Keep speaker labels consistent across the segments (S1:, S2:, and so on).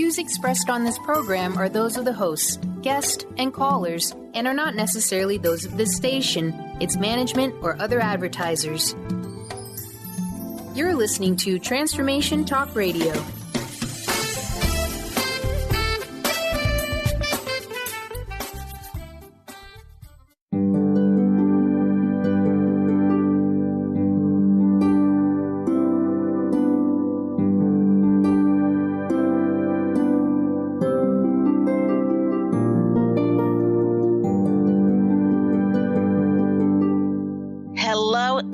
S1: views expressed on this program are those of the hosts, guests, and callers, and are not necessarily those of this station, its management, or other advertisers. You're listening to Transformation Talk Radio.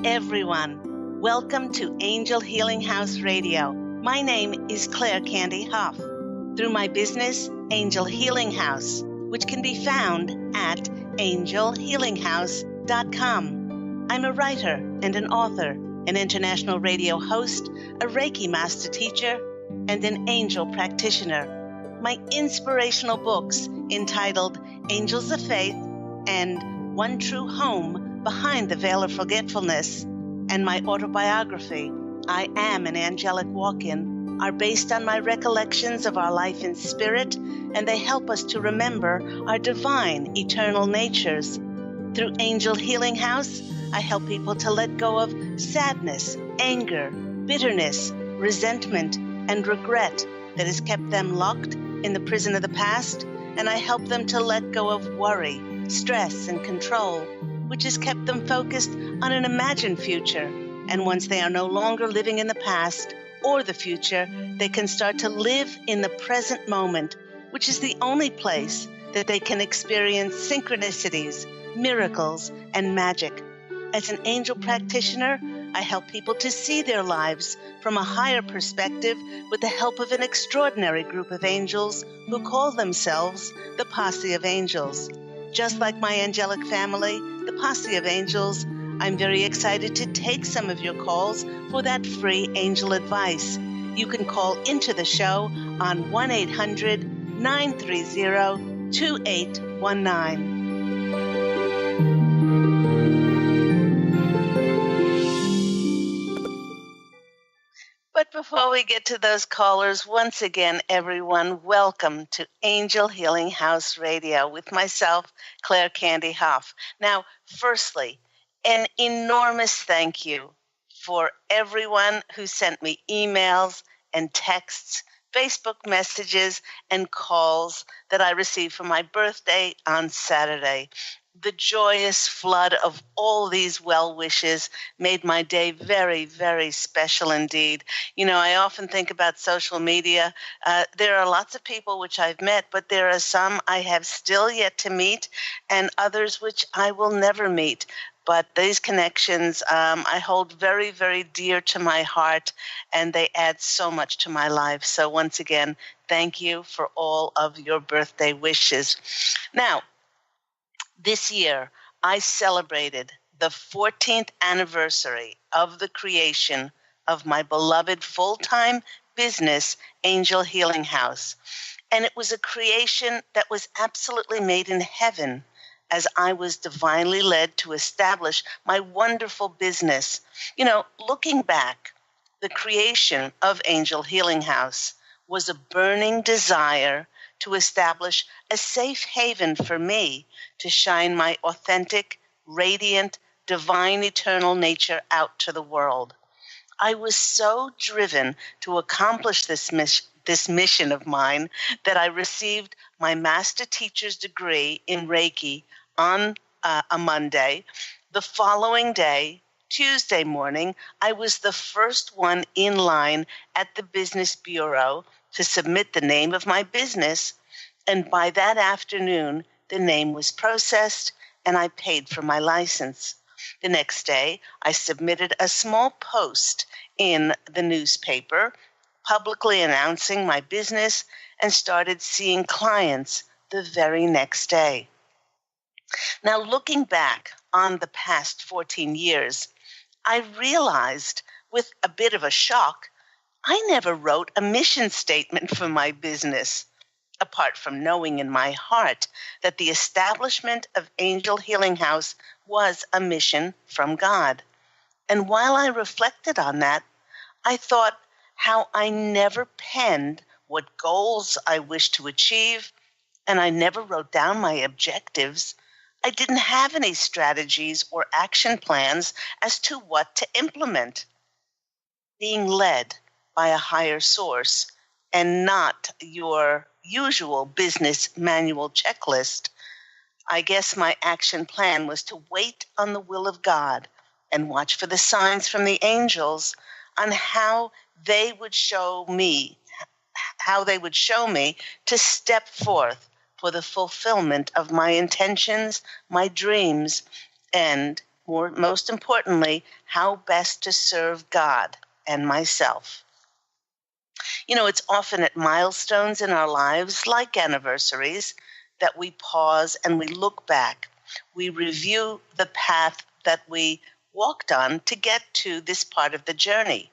S2: Everyone, welcome to Angel Healing House Radio. My name is Claire Candy Hough. Through my business, Angel Healing House, which can be found at angelhealinghouse.com. I'm a writer and an author, an international radio host, a Reiki master teacher, and an angel practitioner. My inspirational books entitled Angels of Faith and One True Home Behind the Veil of Forgetfulness, and my autobiography, I Am an Angelic Walk-In, are based on my recollections of our life in spirit, and they help us to remember our divine, eternal natures. Through Angel Healing House, I help people to let go of sadness, anger, bitterness, resentment, and regret that has kept them locked in the prison of the past, and I help them to let go of worry, stress, and control, which has kept them focused on an imagined future. And once they are no longer living in the past or the future, they can start to live in the present moment, which is the only place that they can experience synchronicities, miracles, and magic. As an angel practitioner, I help people to see their lives from a higher perspective with the help of an extraordinary group of angels who call themselves the Posse of Angels. Just like my angelic family, the Posse of Angels, I'm very excited to take some of your calls for that free angel advice. You can call into the show on 1-800-930-2819. But before we get to those callers, once again, everyone, welcome to Angel Healing House Radio with myself, Claire Candy Hough. Now, firstly, an enormous thank you for everyone who sent me emails and texts, Facebook messages, and calls that I received for my birthday on Saturday. The joyous flood of all these well wishes made my day very, very special indeed. You know, I often think about social media. There are lots of people which I've met, but there are some I have still yet to meet, and others which I will never meet. But these connections I hold very, very dear to my heart, and they add so much to my life. So once again, thank you for all of your birthday wishes. Now, this year, I celebrated the 14th anniversary of the creation of my beloved full-time business, Angel Healing House. And it was a creation that was absolutely made in heaven, as I was divinely led to establish my wonderful business. You know, looking back, the creation of Angel Healing House was a burning desire to establish a safe haven for me to shine my authentic, radiant, divine, eternal nature out to the world. I was so driven to accomplish this mission of mine that I received my master teacher's degree in Reiki on a Monday. The following day, Tuesday morning, I was the first one in line at the Business Bureau to submit the name of my business, and by that afternoon, the name was processed and I paid for my license. The next day, I submitted a small post in the newspaper publicly announcing my business and started seeing clients the very next day. Now, looking back on the past 14 years, I realized with a bit of a shock, I never wrote a mission statement for my business, apart from knowing in my heart that the establishment of Angel Healing House was a mission from God. And while I reflected on that, I thought how I never penned what goals I wished to achieve, and I never wrote down my objectives. I didn't have any strategies or action plans as to what to implement. Being led by a higher source and not your usual business manual checklist, I guess my action plan was to wait on the will of God and watch for the signs from the angels on how they would show me to step forth for the fulfillment of my intentions, my dreams, and most importantly, how best to serve God and myself. You know, it's often at milestones in our lives, like anniversaries, that we pause and we look back. We review the path that we walked on to get to this part of the journey.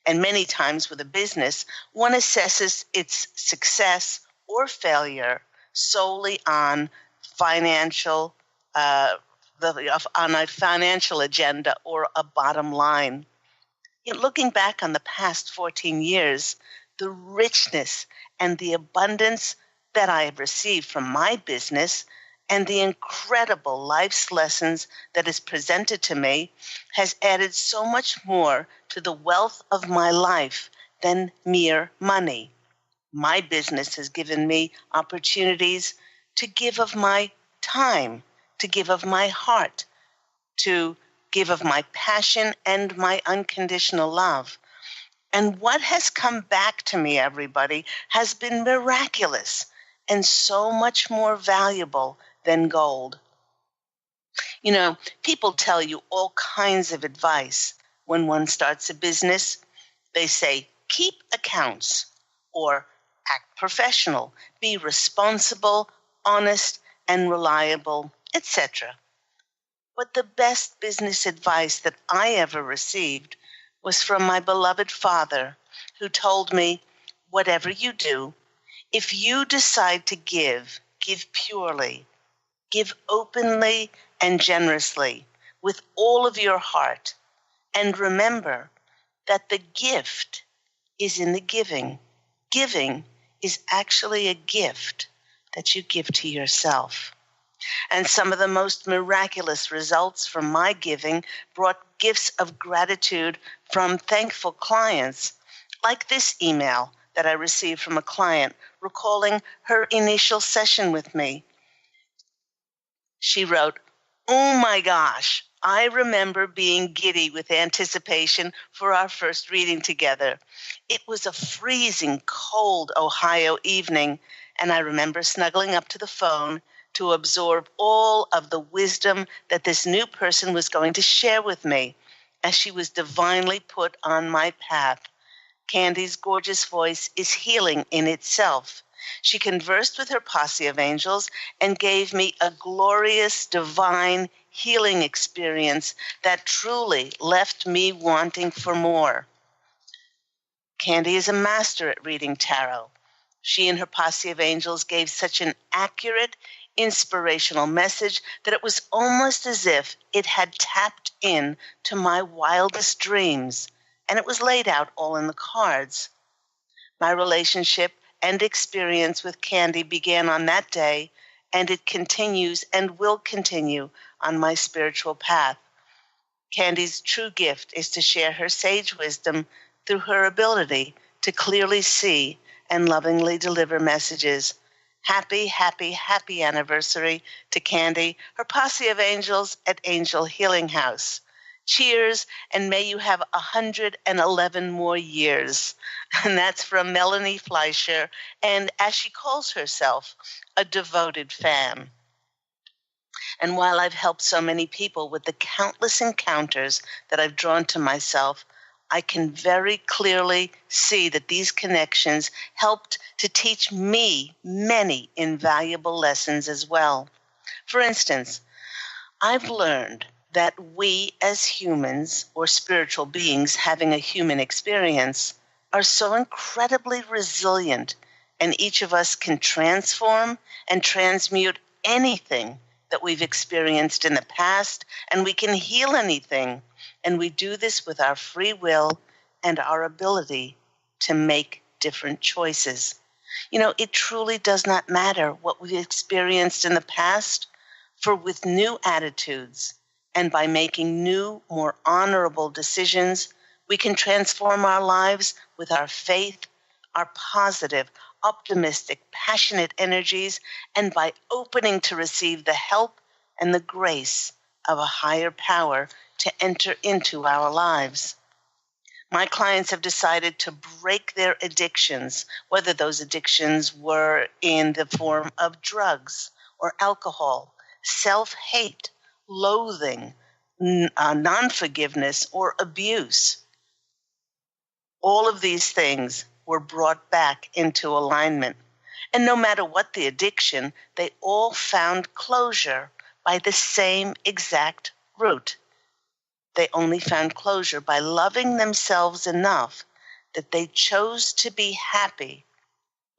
S2: And many times with a business, one assesses its success or failure solely on financial, on a financial agenda or a bottom line. Looking back on the past 14 years, the richness and the abundance that I have received from my business and the incredible life's lessons that is presented to me has added so much more to the wealth of my life than mere money. My business has given me opportunities to give of my time, to give of my heart, to give of my passion and my unconditional love. And what has come back to me, everybody, has been miraculous and so much more valuable than gold. You know, people tell you all kinds of advice when one starts a business. They say, keep accounts, or act professional, be responsible, honest, and reliable, etc. But the best business advice that I ever received was from my beloved father, who told me, whatever you do, if you decide to give purely, give openly and generously, with all of your heart, and remember that the gift is in the giving. Giving is actually a gift that you give to yourself. And some of the most miraculous results from my giving brought gifts of gratitude from thankful clients, like this email that I received from a client recalling her initial session with me. She wrote, "Oh my gosh, I remember being giddy with anticipation for our first reading together. It was a freezing cold Ohio evening, and I remember snuggling up to the phone to absorb all of the wisdom that this new person was going to share with me as she was divinely put on my path. Candy's gorgeous voice is healing in itself. She conversed with her posse of angels and gave me a glorious, divine healing experience that truly left me wanting for more. Candy is a master at reading tarot. She and her posse of angels gave such an accurate, inspirational message that it was almost as if it had tapped in to my wildest dreams, and it was laid out all in the cards. My relationship and experience with Candy began on that day, and it continues and will continue on my spiritual path. Candy's true gift is to share her sage wisdom through her ability to clearly see and lovingly deliver messages. Happy, happy, happy anniversary to Candy, her posse of angels at Angel Healing House. Cheers, and may you have 111 more years." And that's from Melanie Fleischer, and as she calls herself, a devoted fan. And while I've helped so many people with the countless encounters that I've drawn to myself, I can very clearly see that these connections helped to teach me many invaluable lessons as well. For instance, I've learned that we as humans, or spiritual beings having a human experience, are so incredibly resilient, and each of us can transform and transmute anything that we've experienced in the past, and we can heal anything. And we do this with our free will and our ability to make different choices. It truly does not matter what we've experienced in the past, for with new attitudes and by making new, more honorable decisions, we can transform our lives with our faith, our positive, optimistic, passionate energies, and by opening to receive the help and the grace of a higher power to enter into our lives. My clients have decided to break their addictions, whether those addictions were in the form of drugs or alcohol, self-hate, loathing, non-forgiveness, or abuse. All of these things were brought back into alignment. And no matter what the addiction, they all found closure by the same exact route. They only found closure by loving themselves enough that they chose to be happy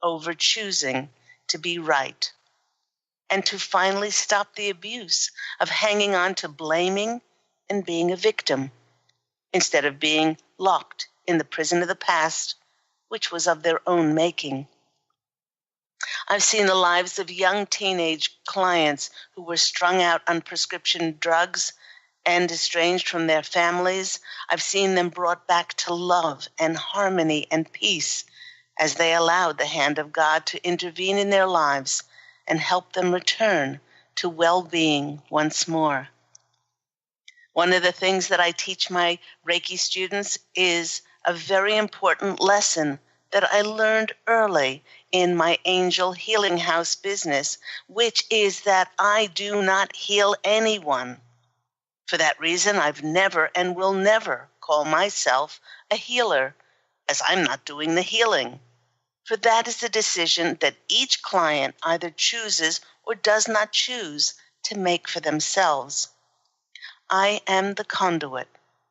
S2: over choosing to be right, and to finally stop the abuse of hanging on to blaming and being a victim, instead of being locked in the prison of the past, which was of their own making. I've seen the lives of young teenage clients who were strung out on prescription drugs and estranged from their families. I've seen them brought back to love and harmony and peace as they allowed the hand of God to intervene in their lives and help them return to well-being once more. One of the things that I teach my Reiki students is a very important lesson that I learned early in my Angel Healing House business, which is that I do not heal anyone. For that reason, I've never and will never call myself a healer, as I'm not doing the healing. For that is the decision that each client either chooses or does not choose to make for themselves. I am the conduit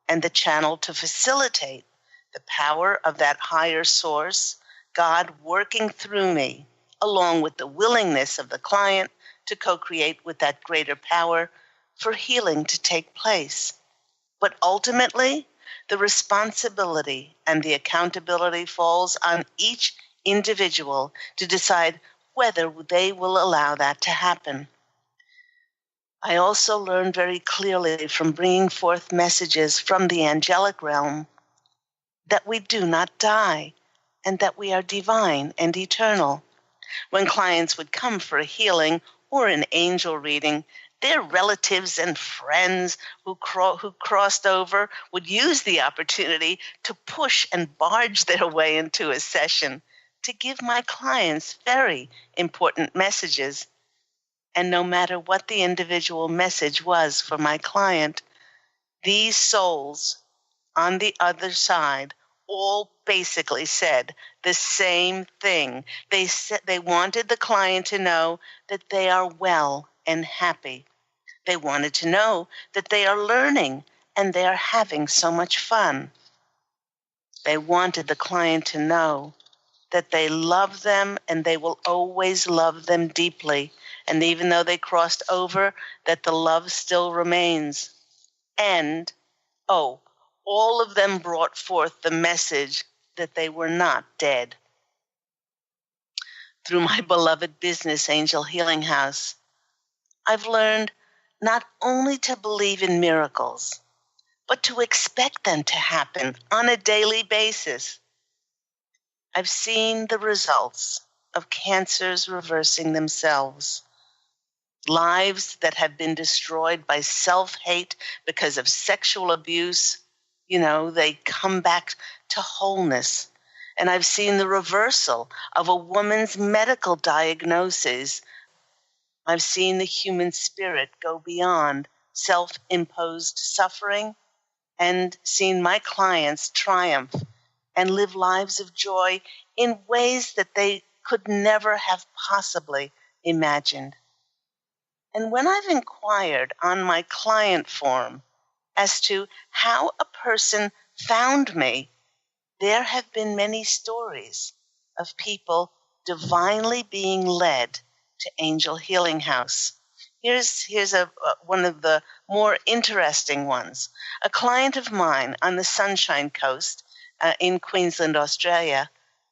S2: and the channel to facilitate the power of that higher source, God working through me, along with the willingness of the client to co-create with that greater power for healing to take place. But ultimately, the responsibility and the accountability falls on each individual to decide whether they will allow that to happen. I also learned very clearly from bringing forth messages from the angelic realm that we do not die and that we are divine and eternal. When clients would come for a healing or an angel reading, their relatives and friends who crossed over would use the opportunity to push and barge their way into a session to give my clients very important messages. And no matter what the individual message was for my client, these souls on the other side all basically said the same thing. They said they wanted the client to know that they are well and happy. They wanted to know that they are learning and they are having so much fun. They wanted the client to know that they love them and they will always love them deeply. And even though they crossed over, that the love still remains. And, all of them brought forth the message that they were not dead. Through my beloved business, Angel Healing House, I've learned not only to believe in miracles, but to expect them to happen on a daily basis. I've seen the results of cancers reversing themselves, lives that have been destroyed by self-hate because of sexual abuse. They come back to wholeness. And I've seen the reversal of a woman's medical diagnosis. I've seen the human spirit go beyond self-imposed suffering and seen my clients triumph and live lives of joy in ways that they could never have possibly imagined. And when I've inquired on my client form as to how a person found me, there have been many stories of people divinely being led to Angel Healing House. Here's one of the more interesting ones. A client of mine on the Sunshine Coast in Queensland, Australia,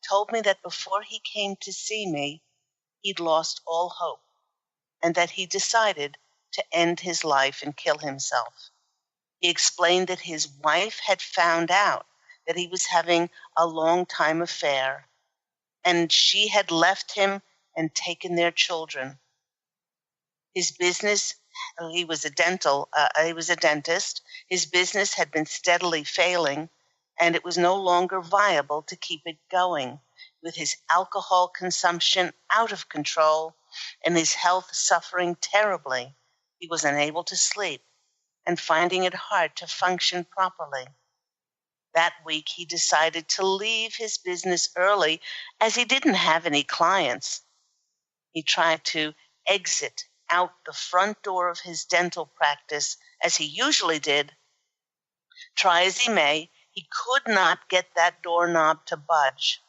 S2: told me that before he came to see me, he'd lost all hope and that he decided to end his life and kill himself. He explained that his wife had found out that he was having a long-time affair, and she had left him and taken their children. His business, he was a dentist. His business had been steadily failing, and it was no longer viable to keep it going. With his alcohol consumption out of control and his health suffering terribly, he was unable to sleep and finding it hard to function properly. That week, he decided to leave his business early as he didn't have any clients. He tried to exit out the front door of his dental practice as he usually did. Try as he may, he could not get that doorknob to budge,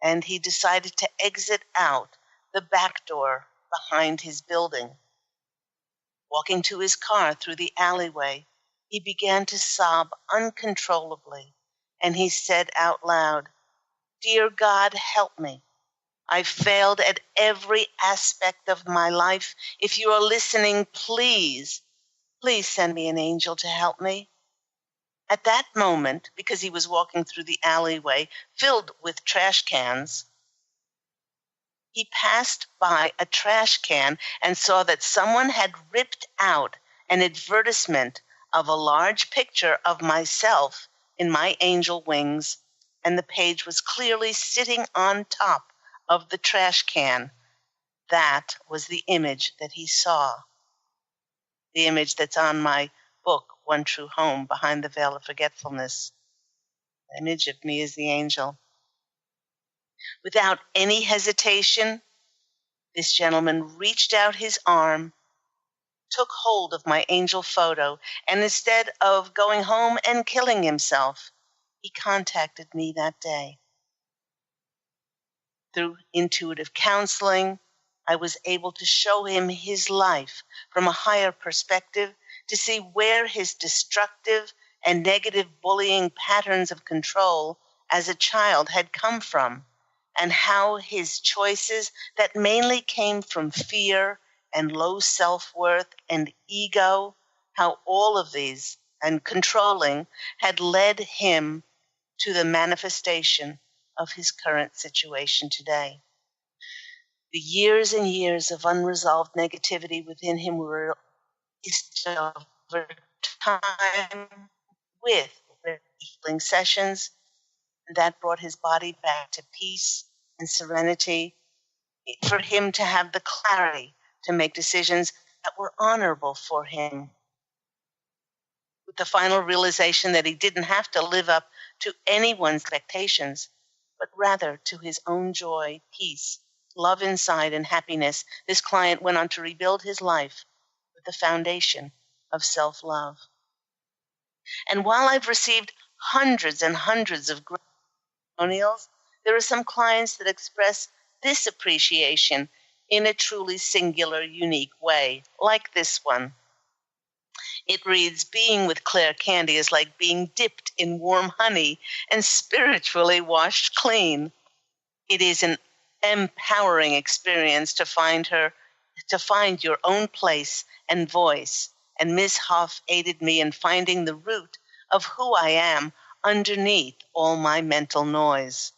S2: and he decided to exit out the back door behind his building. Walking to his car through the alleyway, he began to sob uncontrollably, and he said out loud, "Dear God, help me. I've failed at every aspect of my life. If you are listening, please send me an angel to help me." At that moment, because he was walking through the alleyway filled with trash cans, he passed by a trash can and saw that someone had ripped out an advertisement of a large picture of myself in my angel wings, and the page was clearly sitting on top of the trash can. That was the image that he saw, the image that's on my book, One True Home, Behind the Veil of Forgetfulness. The image of me as the angel. Without any hesitation, this gentleman reached out his arm, took hold of my angel photo, and instead of going home and killing himself, he contacted me that day. Through intuitive counseling, I was able to show him his life from a higher perspective, to see where his destructive and negative bullying patterns of control as a child had come from, and how his choices that mainly came from fear and low self-worth and ego, how all of these and controlling had led him to the manifestation of his current situation today. The years and years of unresolved negativity within him were released over time with healing sessions, and that brought his body back to peace and serenity, for him to have the clarity to make decisions that were honorable for him, with the final realization that he didn't have to live up to anyone's expectations, but rather to his own joy, peace, love inside, and happiness. This client went on to rebuild his life with the foundation of self-love. And while I've received hundreds and hundreds of testimonials, there are some clients that express this appreciation in a truly singular, unique way, like this one. It reads, "Being with Claire Candy is like being dipped in warm honey and spiritually washed clean. It is an empowering experience to find your own place and voice. And Ms. Hough aided me in finding the root of who I am underneath all my mental noise.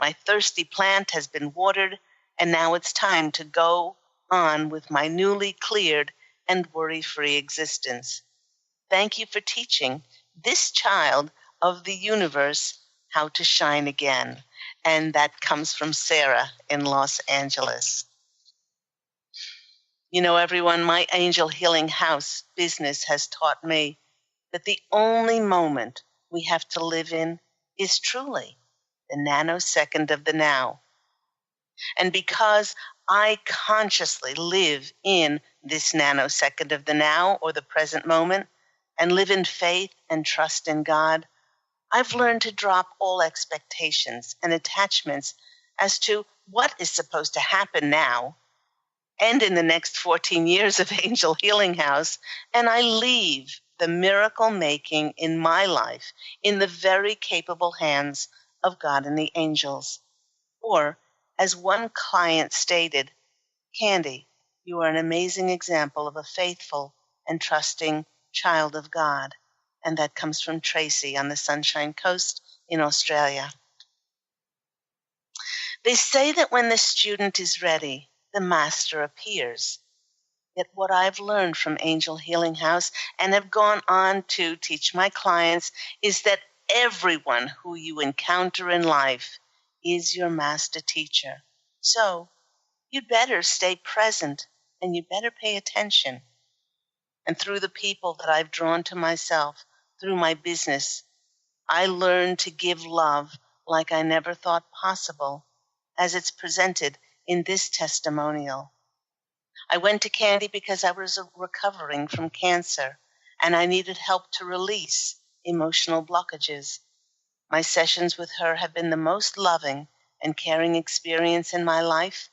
S2: My thirsty plant has been watered, and now it's time to go on with my newly cleared and worry-free existence. Thank you for teaching this child of the universe how to shine again." And that comes from Sarah in Los Angeles. You know, everyone, my angel healing house business has taught me that the only moment we have to live in is truly the nanosecond of the now. And because I consciously live in this nanosecond of the now, or the present moment, and live in faith and trust in God, I've learned to drop all expectations and attachments as to what is supposed to happen now and in the next 14 years of Angel Healing House, and I leave the miracle making in my life in the very capable hands of God and the angels. Or, as one client stated, "Candy, you are an amazing example of a faithful and trusting child of God." And that comes from Tracy on the Sunshine Coast in Australia. They say that when the student is ready, the master appears. Yet what I've learned from Angel Healing House and have gone on to teach my clients is that everyone who you encounter in life is your master teacher. So you'd better stay present and you better pay attention. And through the people that I've drawn to myself, through my business, I learned to give love like I never thought possible, as it's presented in this testimonial. I went to Candy because I was recovering from cancer and I needed help to release emotional blockages. My sessions with her have been the most loving and caring experience in my life,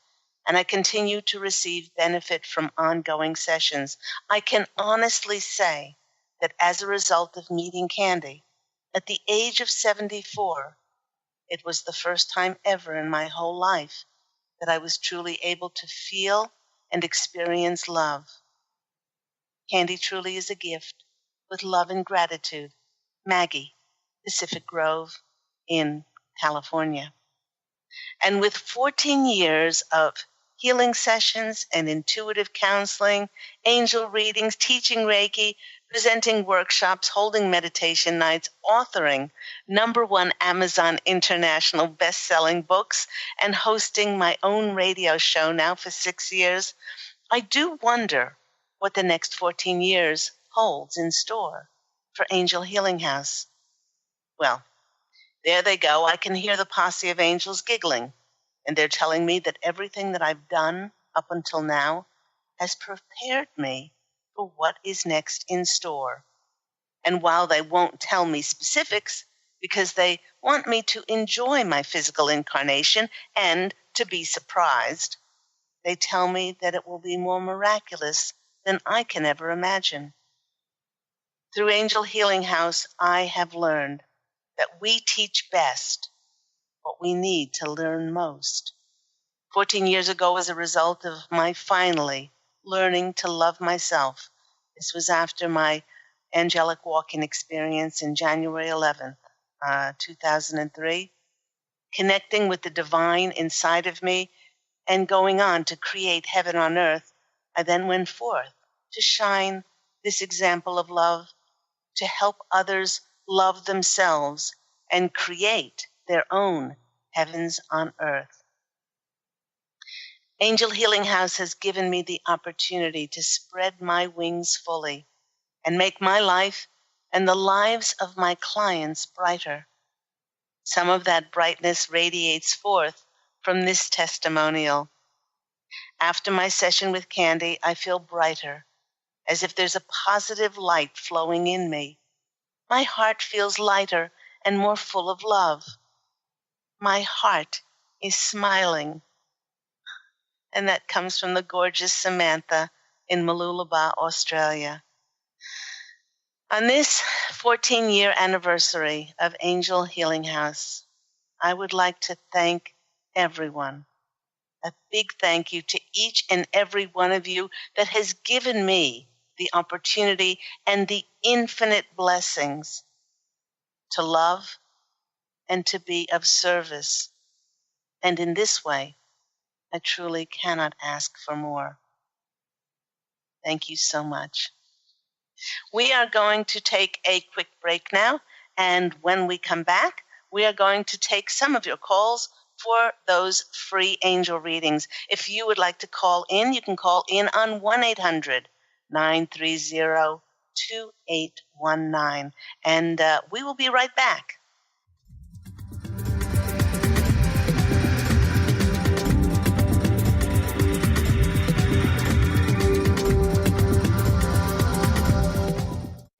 S2: and I continue to receive benefit from ongoing sessions. I can honestly say that as a result of meeting Candy, at the age of 74, it was the first time ever in my whole life that I was truly able to feel and experience love. Candy truly is a gift. With love and gratitude, Maggie, Pacific Grove in California. And with 14 years of healing sessions and intuitive counseling, angel readings, teaching Reiki, presenting workshops, holding meditation nights, authoring #1 Amazon International best-selling books, and hosting my own radio show now for 6 years, I do wonder what the next 14 years holds in store for Angel Healing House. Well, there they go. I can hear the posse of angels giggling, and they're telling me that everything that I've done up until now has prepared me for what is next in store. And while they won't tell me specifics, because they want me to enjoy my physical incarnation and to be surprised, they tell me that it will be more miraculous than I can ever imagine. Through Angel Healing House, I have learned that we teach best what we need to learn most. 14 years ago, as a result of my finally learning to love myself, this was after my angelic walking experience in January 11th, 2003, connecting with the divine inside of me and going on to create heaven on earth, I then went forth to shine this example of love, to help others love themselves and create their own heavens on earth. Angel Healing House has given me the opportunity to spread my wings fully and make my life and the lives of my clients brighter. Some of that brightness radiates forth from this testimonial. After my session with Candy, I feel brighter, as if there's a positive light flowing in me. My heart feels lighter and more full of love. My heart is smiling. And that comes from the gorgeous Samantha in Mooloolaba, Australia. On this 14-year anniversary of Angel Healing House, I would like to thank everyone. A big thank you to each and every one of you that has given me the opportunity and the infinite blessings to love and to be of service. And in this way, I truly cannot ask for more. Thank you so much. We are going to take a quick break now, and when we come back, we are going to take some of your calls for those free angel readings. If you would like to call in, you can call in on 1-800-930-2819, and we will be right back.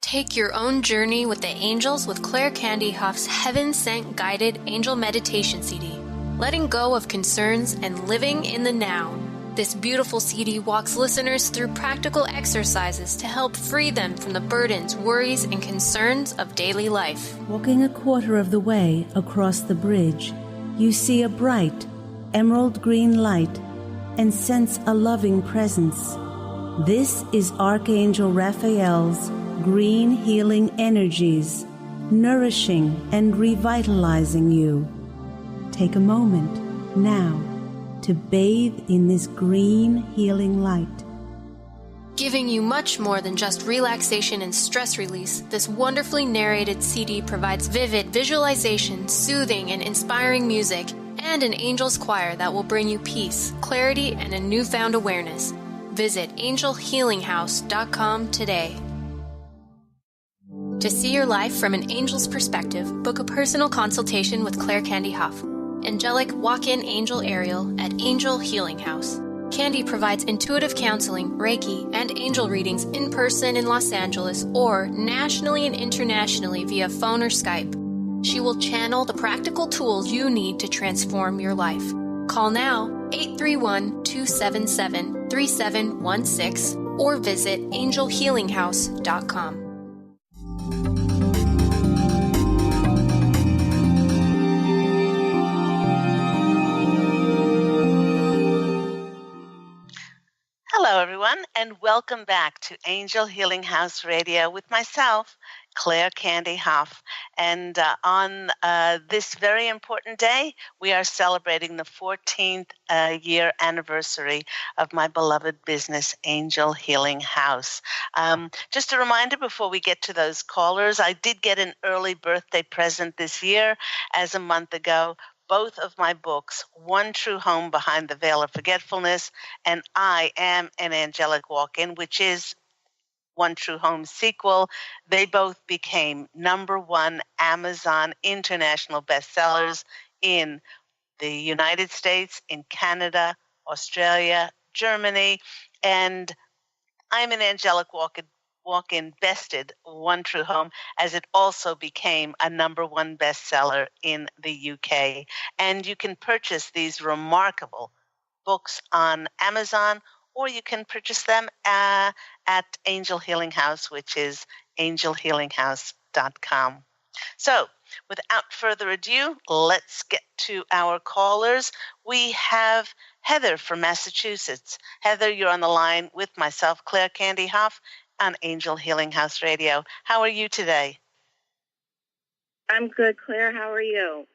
S1: Take your own journey with the angels with Claire Candy Hough's Heaven Sent Guided Angel Meditation CD. Letting go of concerns and living in the now. This beautiful CD walks listeners through practical exercises to help free them from the burdens, worries, and concerns of daily life.
S3: Walking a quarter of the way across the bridge, you see a bright, emerald green light and sense a loving presence. This is Archangel Raphael's green healing energies, nourishing and revitalizing you. Take a moment now to bathe in this green healing light.
S4: Giving you much more than just relaxation and stress release, this wonderfully narrated CD provides vivid visualization, soothing and inspiring music, and an angel's choir that will bring you peace, clarity, and a newfound awareness. Visit angelhealinghouse.com today. To see your life from an angel's perspective, book a personal consultation with Claire Candy Hough, angelic walk-in angel Ariel at Angel Healing House. Candy provides intuitive counseling, Reiki, and angel readings in person in Los Angeles or nationally and internationally via phone or Skype. She will channel the practical tools you need to transform your life. Call now 831-277-3716 or visit angelhealinghouse.com.
S2: Hello, everyone, and welcome back to Angel Healing House Radio with myself, Claire Candy Hough. And on this very important day, we are celebrating the 14th year anniversary of my beloved business, Angel Healing House. Just a reminder before we get to those callers, I did get an early birthday present this year as a month ago. Both of my books, One True Home Behind the Veil of Forgetfulness and I Am an Angelic Walk-In, which is One True Home sequel, they both became #1 Amazon international bestsellers in the United States, in Canada, Australia, Germany, and I'm an Angelic Walk-In bested One True Home, as it also became a #1 bestseller in the UK. And you can purchase these remarkable books on Amazon, or you can purchase them at Angel Healing House, which is angelhealinghouse.com. So, without further ado, let's get to our callers. We have Heather from Massachusetts. Heather, you're on the line with myself, Claire Candy Hough, on Angel Healing House Radio. How are you today?
S5: I'm good, Claire. How are you?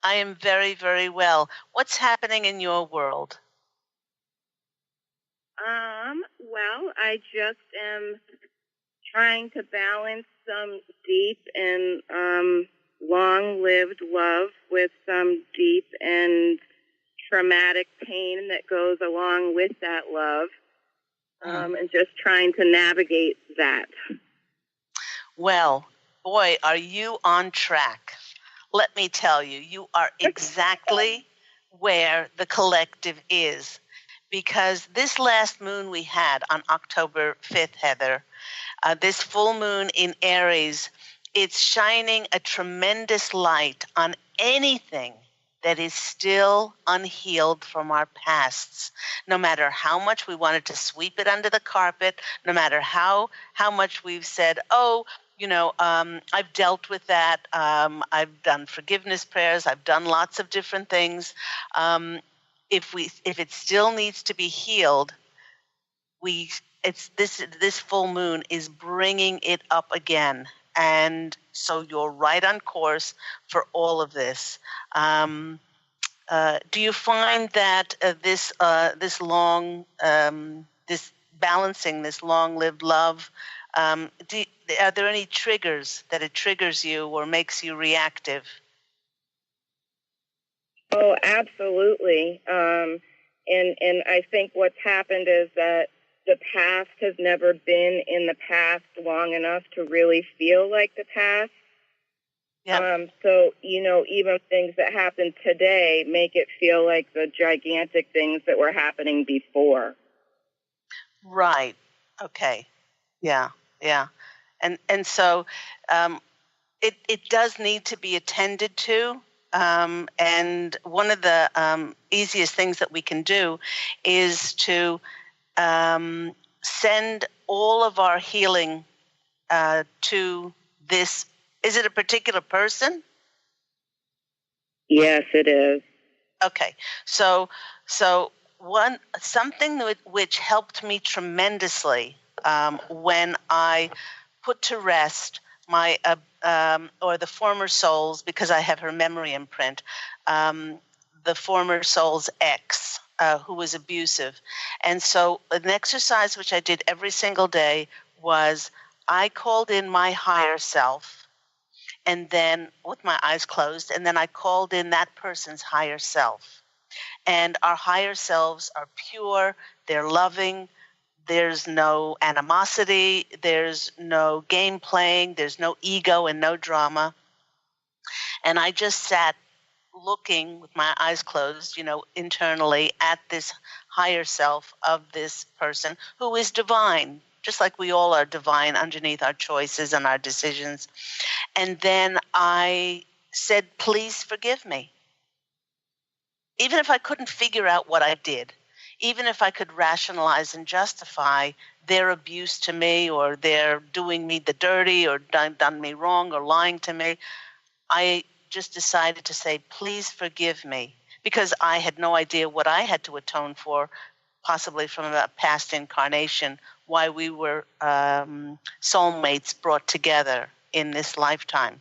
S2: I am very, very well. What's happening in your world?
S5: Well, I just am trying to balance some deep and long-lived love with some deep and traumatic pain that goes along with that love, and just trying to navigate that.
S2: Well, boy, are you on track. Let me tell you, you are exactly where the collective is. Because this last moon we had on October 5th, Heather, this full moon in Aries, it's shining a tremendous light on anything that is still unhealed from our pasts. No matter how much we wanted to sweep it under the carpet, no matter how much we've said, I've dealt with that. I've done forgiveness prayers. I've done lots of different things. If it still needs to be healed, this full moon is bringing it up again, and so you're right on course for all of this. Do you find that this balancing this long-lived love? Are there any triggers that it triggers you or makes you reactive?
S5: Oh, absolutely. And I think what's happened is that the past has never been in the past long enough to really feel like the past. Yep. So, even things that happen today make it feel like the gigantic things that were happening before.
S2: Right. Okay. Yeah. And so it does need to be attended to. And one of the easiest things that we can do is to send all of our healing to this. Is it a particular person?
S5: Yes, it is.
S2: Okay. So something which helped me tremendously when I put to rest my or the former soul's, because I have her memory imprint, the former soul's ex, who was abusive. And so an exercise which I did every single day was I called in my higher self, and then with my eyes closed, and then I called in that person's higher self. And our higher selves are pure, they're loving, there's no animosity, there's no game playing, there's no ego and no drama. And I just sat looking with my eyes closed, internally at this higher self of this person who is divine, just like we all are divine underneath our choices and our decisions. And then I said, please forgive me. Even if I couldn't figure out what I did, even if I could rationalize and justify their abuse to me or their doing me the dirty or done me wrong or lying to me, I just decided to say, please forgive me, because I had no idea what I had to atone for, possibly from a past incarnation, why we were soulmates brought together in this lifetime.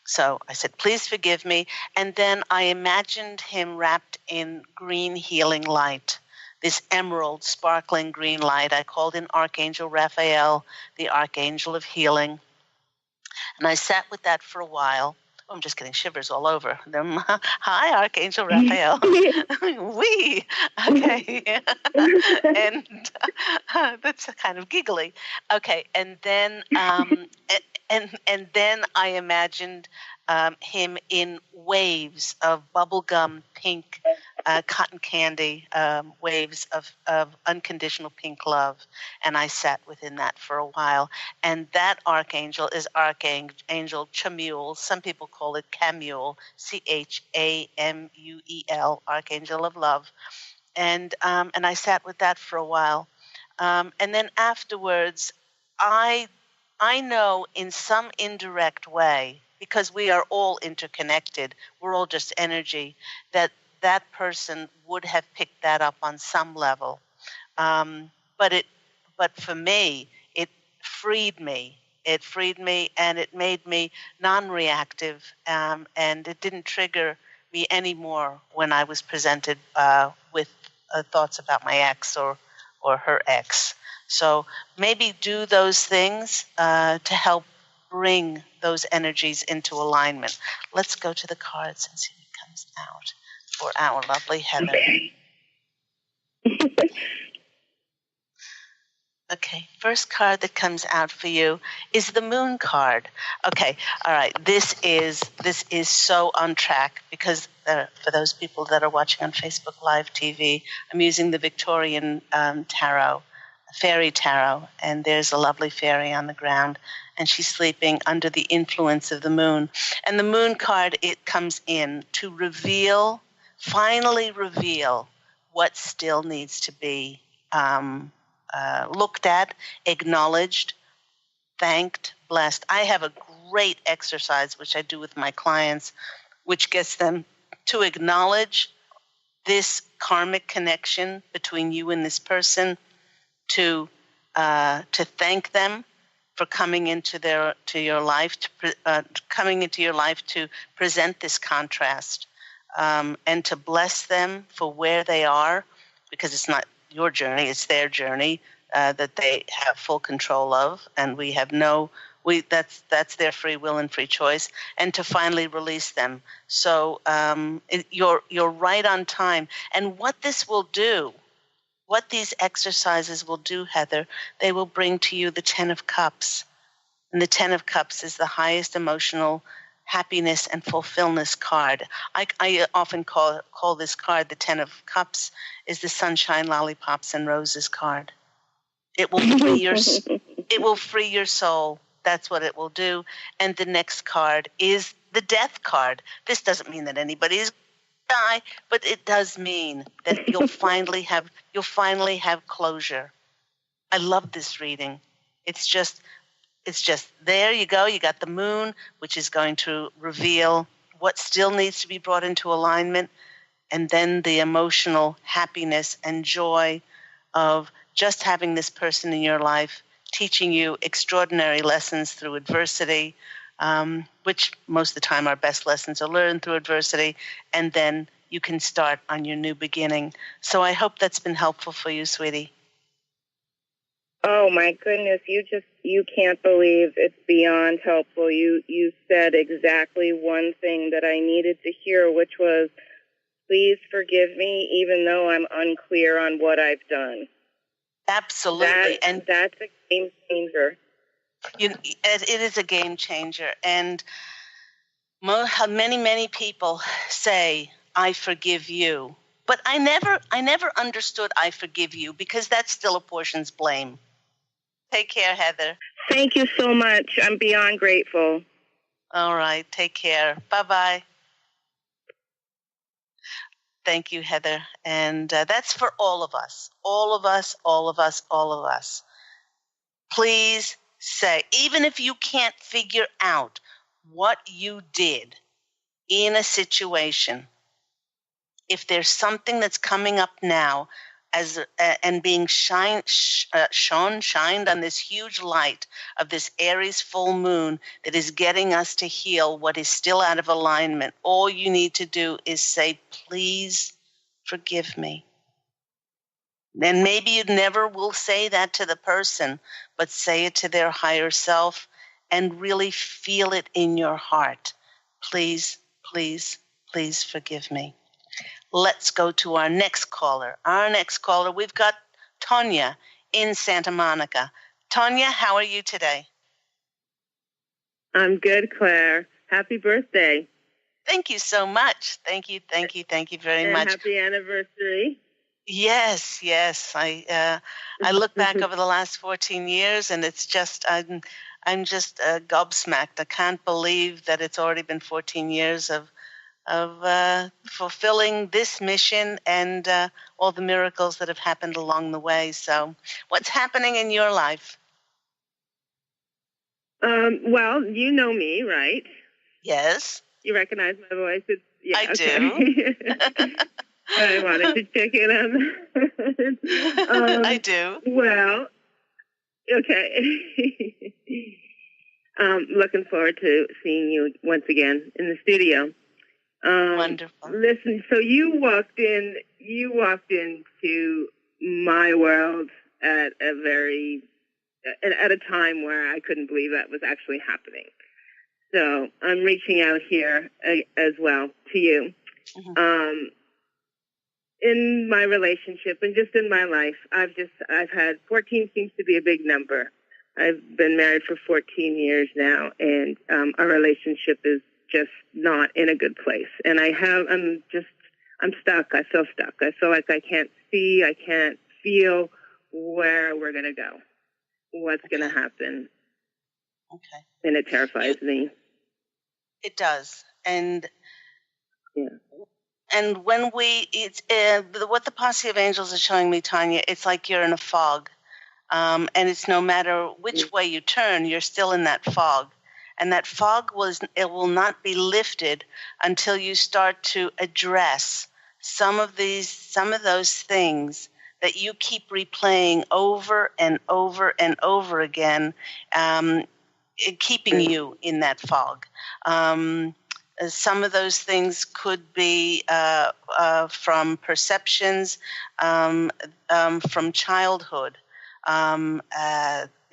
S2: So I said, please forgive me. And then I imagined him wrapped in green healing light, this emerald sparkling green light. I called in Archangel Raphael, the Archangel of Healing. And I sat with that for a while. Oh, I'm just getting shivers all over. Hi, Archangel Raphael. We. Okay. And that's kind of giggly. Okay. And then and then I imagined him in waves of bubblegum pink cotton candy, waves of unconditional pink love. And I sat within that for a while. And that archangel is Archangel Chamuel. Some people call it Chamuel, Chamuel, Archangel of Love. And I sat with that for a while. And then afterwards, I know in some indirect way, because we are all interconnected, we're all just energy, that person would have picked that up on some level. But for me, it freed me. It freed me, and it made me non-reactive, and it didn't trigger me anymore when I was presented with thoughts about my ex or her ex. So maybe do those things to help bring those energies into alignment. Let's go to the cards and see what comes out for our lovely Heather. Okay, first card that comes out for you is the Moon card. Okay, all right. This is so on track because for those people that are watching on Facebook Live TV, I'm using the Victorian tarot, fairy tarot, and there's a lovely fairy on the ground, and she's sleeping under the influence of the moon. And the Moon card, it comes in to finally reveal what still needs to be looked at, acknowledged, thanked, blessed. I have a great exercise which I do with my clients, which gets them to acknowledge this karmic connection between you and this person, to thank them for coming into your life, coming into your life to present this contrast, and to bless them for where they are, because it's not your journey, it's their journey that they have full control of, and we have that's their free will and free choice, and to finally release them. So you're right on time. And what this will do, what these exercises will do, Heather, they will bring to you the 10 of Cups. And the 10 of Cups is the highest emotional happiness and fulfillment card. I often call this card, the 10 of Cups, is the sunshine, lollipops, and roses card. It will free your soul. That's what it will do. And the next card is the Death card. This doesn't mean that anybody is die, but it does mean that you'll finally have closure. I love this reading. It's just there you go. You got the Moon, which is going to reveal what still needs to be brought into alignment, and then the emotional happiness and joy of just having this person in your life teaching you extraordinary lessons through adversity, which most of the time our best lessons are learned through adversity, and then you can start on your new beginning. So I hope that's been helpful for you, sweetie.
S5: Oh my goodness, you can't believe it's beyond helpful. You said exactly one thing that I needed to hear, which was, please forgive me even though I'm unclear on what I've done.
S2: Absolutely.
S5: And that's a game changer.
S2: It is a game changer. And many people say, I forgive you. But I never understood I forgive you, because that still apportions blame. Take care, Heather.
S5: Thank you so much. I'm beyond grateful.
S2: All right. Take care. Bye-bye. Thank you, Heather. And that's for all of us. All of us, all of us, all of us. Please say, even if you can't figure out what you did in a situation, if there's something that's coming up now and being shined on this huge light of this Aries full moon that is getting us to heal what is still out of alignment, all you need to do is say, please forgive me. And maybe you never will say that to the person, but say it to their higher self and really feel it in your heart. Please, please, please forgive me. Let's go to our next caller. We've got Tonya in Santa Monica. Tonya, how are you today?
S5: I'm good, Claire. Happy birthday.
S2: Thank you so much. Thank you very much.
S5: Happy anniversary.
S2: Yes. I look back over the last 14 years, and it's just I'm just gobsmacked. I can't believe that it's already been 14 years of fulfilling this mission and all the miracles that have happened along the way. So, what's happening in your life?
S5: Well, you know me, right?
S2: Yes.
S5: You recognize my voice?
S2: I do.
S5: I wanted to check in on that.
S2: I do.
S5: Well, okay. Looking forward to seeing you once again in the studio.
S2: Wonderful.
S5: Listen, so you walked into my world at a time where I couldn't believe that was actually happening. So I'm reaching out here as well to you. Mm-hmm. In my relationship and just in my life, I've had 14 seems to be a big number. I've been married for 14 years now, and our relationship is just not in a good place. And I'm stuck. I feel stuck. I feel like I can't see, I can't feel where we're going to go, what's going to happen.
S2: Okay.
S5: And it terrifies me.
S2: It does. And
S5: yeah.
S2: And when what the posse of angels is showing me, Tanya, it's like you're in a fog. And it's no matter which way you turn, you're still in that fog. And that fog will not be lifted until you start to address some of those things that you keep replaying over and over and over again, keeping you in that fog. Some of those things could be from perceptions from childhood,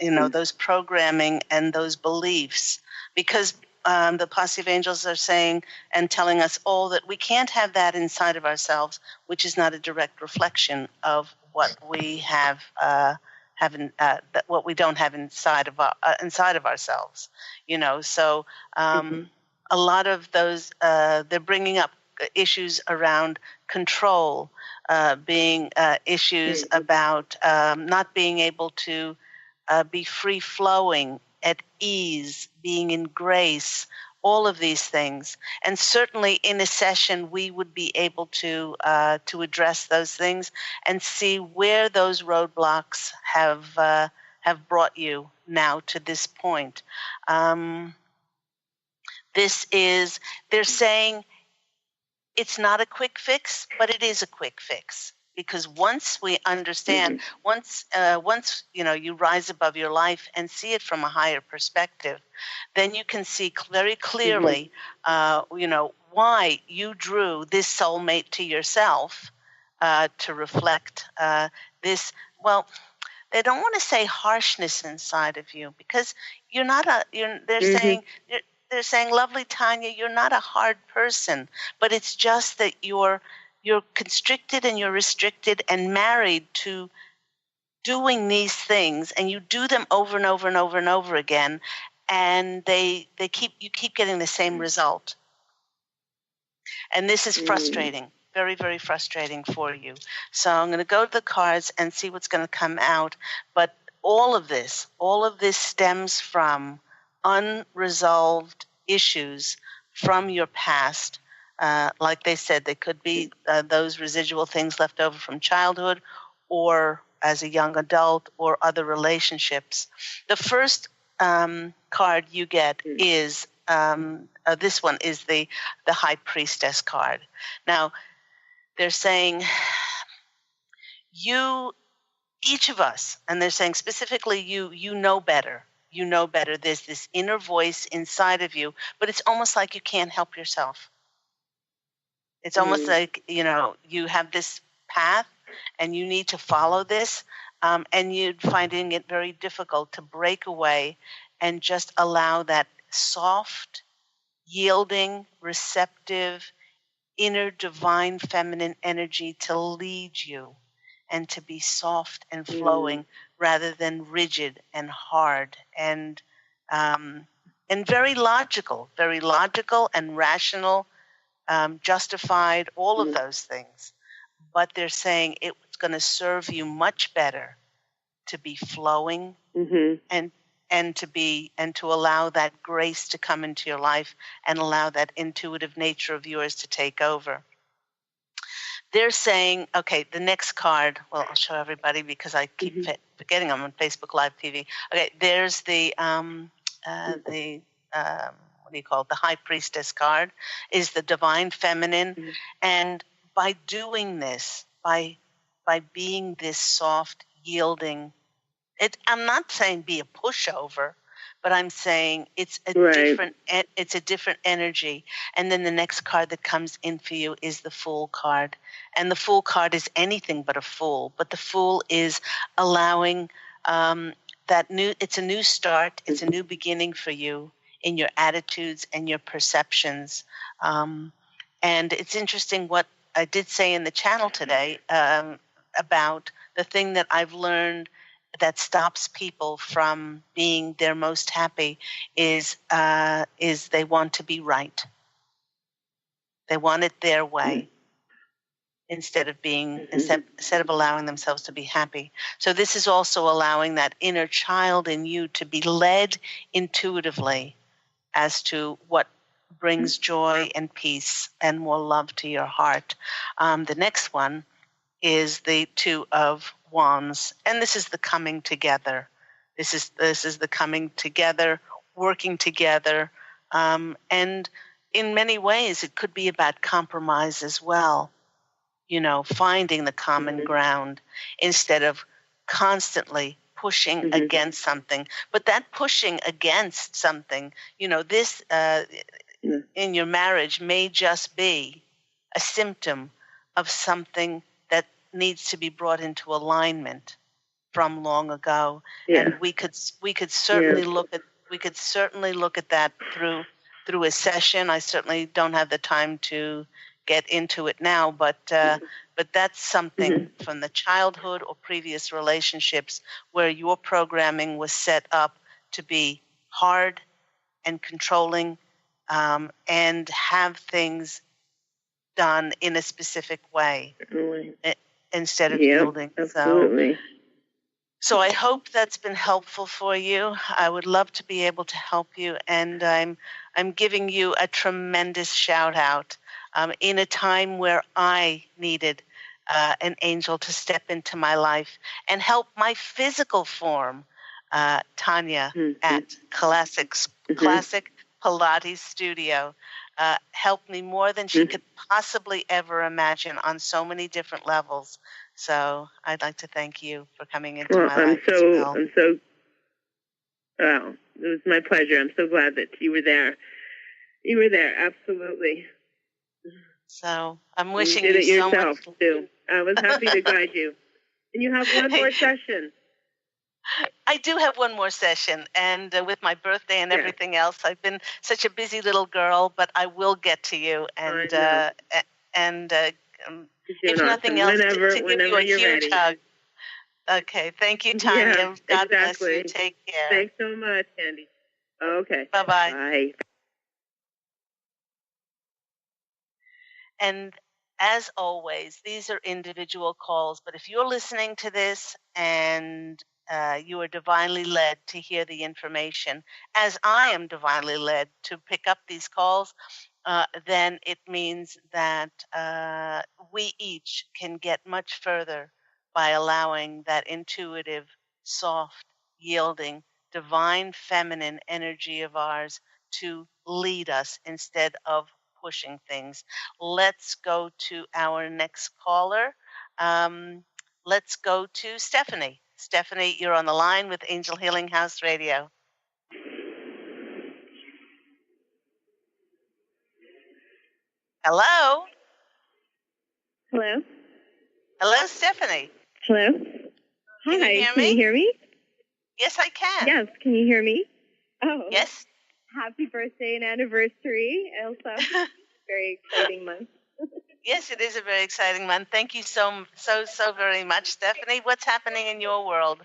S2: those programming and those beliefs. Because the posse of angels are saying and telling us all that we can't have that inside of ourselves, which is not a direct reflection of what we have. What we don't have inside of ourselves, So a lot of those they're bringing up issues around control, being issues about not being able to be free flowing, at ease, being in grace. All of these things, and certainly in a session, we would be able to address those things and see where those roadblocks have brought you now to this point. They're saying it's not a quick fix, but it is a quick fix. Because once we understand, once you rise above your life and see it from a higher perspective, then you can see very clearly, why you drew this soulmate to yourself to reflect this. Well, they don't want to say harshness inside of you, because you're not they're saying, lovely Tanya, you're not a hard person, but it's just that you're constricted and you're restricted and married to doing these things, and you do them over and over and over and over again, and you keep getting the same result. And this is frustrating, very, very frustrating for you. So I'm going to go to the cards and see what's going to come out. But all of this stems from unresolved issues from your past. Like they said, they could be those residual things left over from childhood or as a young adult or other relationships. The first card you get is this one is the High Priestess card. Now, they're saying each of us, and they're saying specifically you know better. You know better. There's this inner voice inside of you, but it's almost like you can't help yourself. It's almost like, you have this path and you need to follow this, and you're finding it very difficult to break away and just allow that soft, yielding, receptive, inner divine feminine energy to lead you and to be soft and flowing rather than rigid and hard and very logical and rational, justified, all of those things. But they're saying it's going to serve you much better to be flowing and to allow that grace to come into your life and allow that intuitive nature of yours to take over. They're saying, okay, the next card, well, I'll show everybody because I keep forgetting I'm on Facebook Live TV. Okay, there's the what do you call it? The High Priestess card is the divine feminine. And by doing this, by being this soft, yielding, I'm not saying be a pushover, but I'm saying it's a different energy. And then the next card that comes in for you is the Fool card. And the Fool card is anything but a fool. But the Fool is allowing it's a new start. It's a new beginning for you in your attitudes and your perceptions. And it's interesting what I did say in the channel today about the thing that I've learned that stops people from being their most happy is they want to be right. They want it their way instead of allowing themselves to be happy. So this is also allowing that inner child in you to be led intuitively as to what brings joy and peace and more love to your heart. The next one is the Two of Wands, and this is the coming together. This is the coming together, working together, and in many ways it could be about compromise as well. Finding the common ground instead of constantly pushing against something. But that pushing against something, this in your marriage may just be a symptom of something that needs to be brought into alignment from long ago. And we could certainly look at that through a session. I certainly don't have the time to get into it now, but that's something from the childhood or previous relationships where your programming was set up to be hard and controlling, and have things done in a specific way instead of yielding.
S5: Absolutely.
S2: So I hope that's been helpful for you. I would love to be able to help you, and I'm giving you a tremendous shout out in a time where I needed an angel to step into my life and help my physical form, Tanya at Classic Pilates Studio. helped me more than she could possibly ever imagine on so many different levels. So I'd like to thank you for coming into my life as well.
S5: Well, it was my pleasure. I'm so glad that you were there. You were there, absolutely.
S2: So I'm wishing
S5: you did
S2: you
S5: it
S2: so
S5: yourself,
S2: much.
S5: too. I was happy to guide you. And you have one more session.
S2: I do have one more session, and with my birthday and everything else, I've been such a busy little girl, but I will get to you, and if nothing else, to give you a huge hug. Okay, thank you, Tanya.
S5: Yeah,
S2: God bless you. Take care.
S5: Thanks so much, Candy. Okay.
S2: Bye-bye.
S5: Bye.
S2: And as always, these are individual calls, but if you're listening to this and you are divinely led to hear the information, as I am divinely led to pick up these calls, then it means that we each can get much further by allowing that intuitive, soft, yielding, divine feminine energy of ours to lead us instead of pushing things. Let's go to our next caller. Let's go to Stephanie. Stephanie, you're on the line with Angel Healing House Radio. Hello?
S5: Hello?
S2: Hello, Stephanie.
S5: Hello?
S2: Can
S5: Hi,
S2: you hear
S5: can
S2: me?
S5: you hear me?
S2: Yes, I can.
S5: Yes, can you hear me? Oh.
S2: Yes.
S5: Happy birthday and anniversary, Elsa. Very exciting month.
S2: Yes, it is a very exciting month. Thank you so very much, Stephanie. What's happening in your world?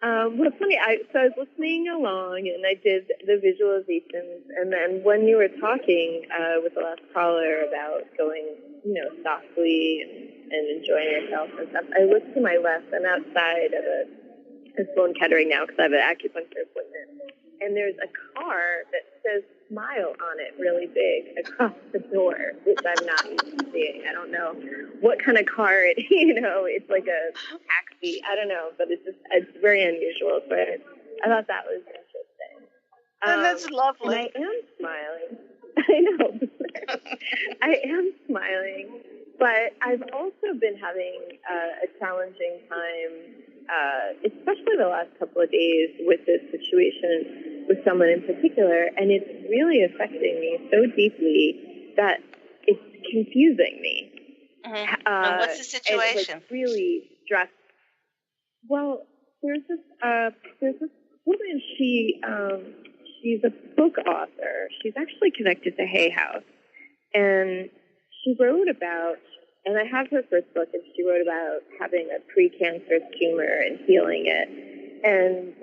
S5: Well, funny. I was listening along, and I did the visualizations, and then when you were talking with the last caller about going, softly and enjoying yourself and stuff, I looked to my left. I'm outside of a school in Kettering now because I have an acupuncture appointment, and there's a car that says "Smile" on it, really big, across the door, which I'm not used to seeing. I don't know what kind of car it, it's like a taxi. I don't know, but it's very unusual. So I thought that was interesting.
S2: And that's lovely.
S5: And I am smiling. I know. I am smiling, but I've also been having a challenging time, especially the last couple of days with this situation with someone in particular, and it's really affecting me so deeply that it's confusing me.
S2: Mm-hmm. And what's the situation?
S5: It's really stressful. Well, there's this woman. She's a book author. She's actually connected to Hough, and she wrote about. And I have her first book, and she wrote about having a precancerous tumor and healing it. And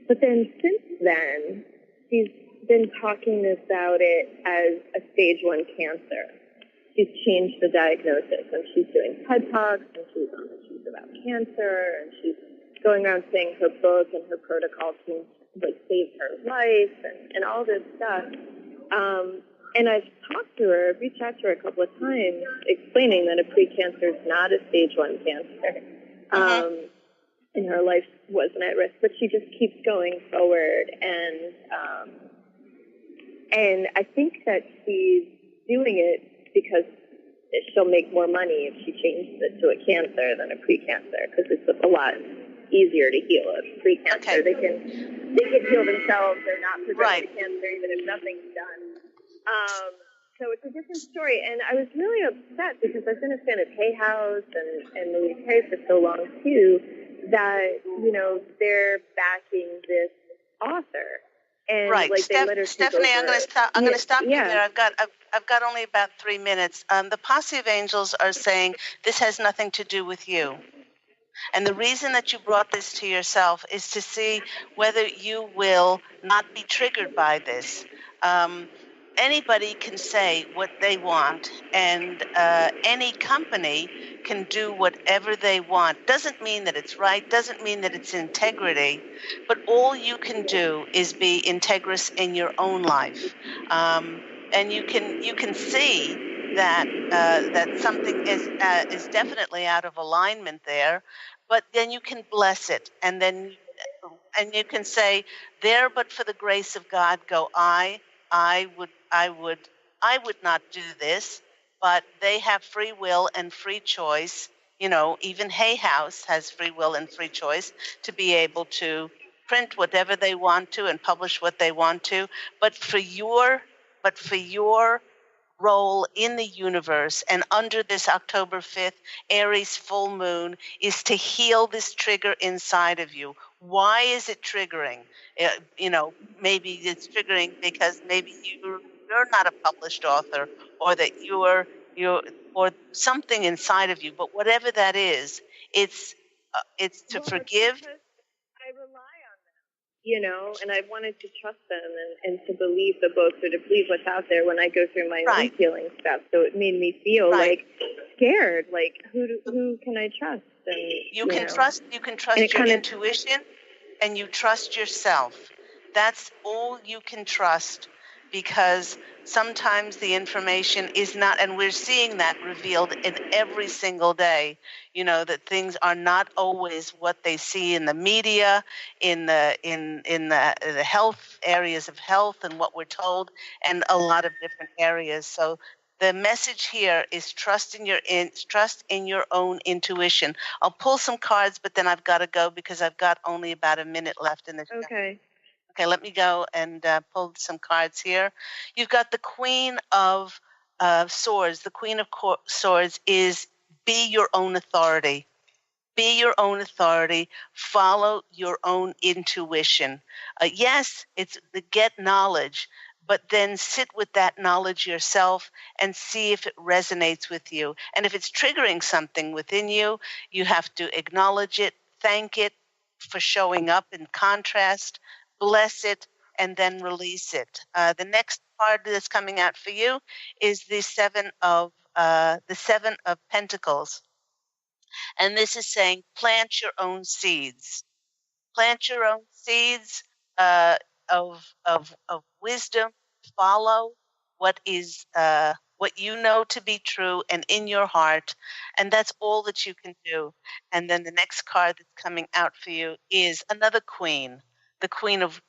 S5: but then since then, she's been talking about it as a stage 1 cancer. She's changed the diagnosis, and she's doing TED Talks, and she's on the She's About Cancer, and she's going around saying her book and her protocol can save her life and all this stuff. And I've talked to her, reached out to her a couple of times, explaining that a precancer is not a stage 1 cancer. And her life wasn't at risk, but she just keeps going forward. And I think that she's doing it because she'll make more money if she changes it to a cancer than a precancer, because it's a lot easier to heal a precancer. Okay. They can heal themselves or not prevent the cancer even if nothing's done. So it's a different story, and I was really upset because I've been a fan of Hough and Louise Hay for so long too, that they're backing this author. And
S2: Stephanie, I'm going to stop you there. I've got only about 3 minutes. The Posse of Angels are saying this has nothing to do with you. And the reason that you brought this to yourself is to see whether you will not be triggered by this. Anybody can say what they want, and any company can do whatever they want. Doesn't mean that it's right, doesn't mean that it's integrity, but all you can do is be integrous in your own life. And you can see that something is definitely out of alignment there, but then you can bless it, and you can say, there but for the grace of God go I, I would not do this, but they have free will and free choice. Even Hough has free will and free choice to be able to print whatever they want to and publish what they want to. But for your role in the universe and under this October 5th Aries full moon is to heal this trigger inside of you. Why is it triggering? Maybe it's triggering because maybe you're not a published author, or that you're or something inside of you. But whatever that is, it's to forgive.
S5: I rely on them, and I wanted to trust them and to believe the books or to believe what's out there when I go through my own healing stuff. So it made me feel like scared, like who can I trust? And
S2: you can trust your intuition, and you trust yourself. That's all you can trust, because sometimes the information is not, and we're seeing that revealed in every single day, that things are not always what they see in the media, in the health areas of health and what we're told, and a lot of different areas. So the message here is trust in your own intuition. I'll pull some cards, but then I've got to go because I've got only about a minute left in the show. Okay, let me go and pull some cards here. You've got the Queen of Swords. The Queen of Swords is be your own authority. Be your own authority. Follow your own intuition. Yes, it's the get knowledge, but then sit with that knowledge yourself and see if it resonates with you. And if it's triggering something within you, you have to acknowledge it, thank it for showing up in contrast, bless it, and then release it. The next card that's coming out for you is the Seven of Pentacles. And this is saying plant your own seeds. Plant your own seeds of wisdom. Follow what you know to be true and in your heart, and that's all that you can do. And then the next card that's coming out for you is another queen, the Queen of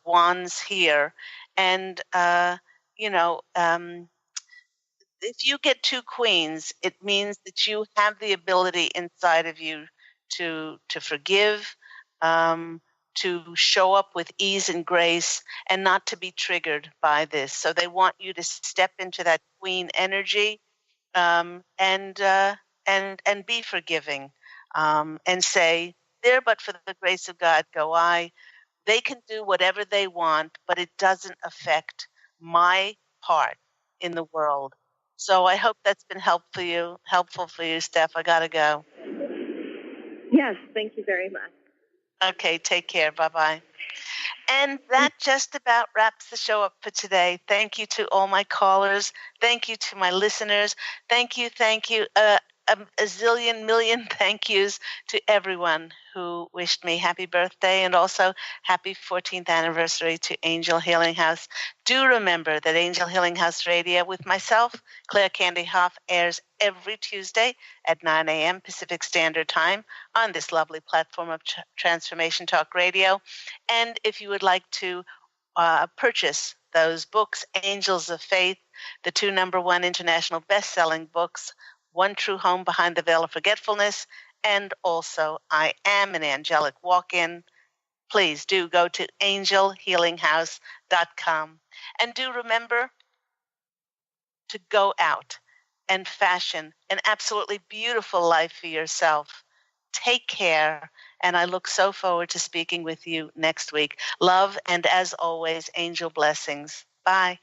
S2: Wands here, and if you get two queens, it means that you have the ability inside of you to forgive, to show up with ease and grace, and not to be triggered by this. So they want you to step into that queen energy, and be forgiving, and say, "There, but for the grace of God, go I." They can do whatever they want, but it doesn't affect my part in the world. So I hope that's been helpful for you, Steph. I gotta go.
S5: Yes, thank you very much.
S2: Okay, take care. Bye-bye. And that just about wraps the show up for today. Thank you to all my callers. Thank you to my listeners. Thank you. A zillion million thank yous to everyone who wished me happy birthday, and also happy 14th anniversary to Angel Healing House. Do remember that Angel Healing House Radio with myself, Claire Candy Hough, airs every Tuesday at 9 a.m. Pacific Standard Time on this lovely platform of Transformation Talk Radio. And if you would like to purchase those books, Angels of Faith, the 2 #1 international best-selling books, One True Home Behind the Veil of Forgetfulness, and also I Am an Angelic Walk-In, please do go to angelhealinghouse.com. And do remember to go out and fashion an absolutely beautiful life for yourself. Take care, and I look so forward to speaking with you next week. Love, and as always, angel blessings. Bye.